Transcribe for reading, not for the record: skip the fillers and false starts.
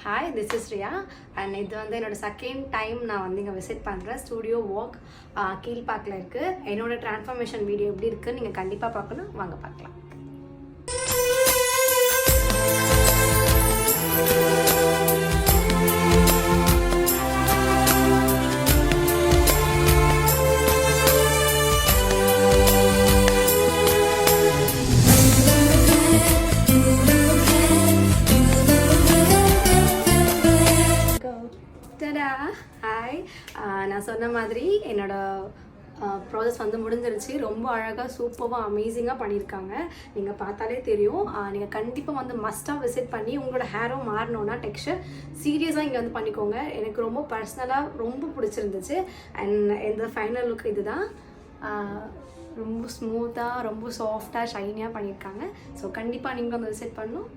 Hi, this is Riya. And இது வந்து என்னோட செகண்ட் டைம் நான் வந்து இங்கே விசிட் பண்ணுறேன். ஸ்டூடியோ வாக் கீழ்பாக்கில் இருக்குது. என்னோட டிரான்ஸ்ஃபர்மேஷன் வீடியோ எப்படி இருக்குன்னு நீங்கள் கண்டிப்பாக பார்க்கணும். வாங்க பார்க்கலாம். ஹாய், நான் சொன்ன மாதிரி என்னோட ப்ராசஸ் வந்து முடிஞ்சிருச்சு. ரொம்ப அழகாக சூப்பராக அமேசிங்காக பண்ணியிருக்காங்க. நீங்கள் பார்த்தாலே தெரியும். நீங்கள் கண்டிப்பாக வந்து மஸ்ட்டாக விசிட் பண்ணி உங்களோட ஹேரும் மாறணுன்னா டெக்ஸ்சர் சீரியஸாக இங்கே வந்து பண்ணிக்கோங்க. எனக்கு ரொம்ப பர்சனலாக ரொம்ப பிடிச்சிருந்துச்சு. அண்ட் இந்த ஃபைனல் லுக் இது தான். ரொம்ப ஸ்மூத்தாக ரொம்ப சாஃப்டாக ஷைனியாக பண்ணியிருக்காங்க. ஸோ கண்டிப்பாக நீங்கள் வந்து விசிட் பண்ணணும்.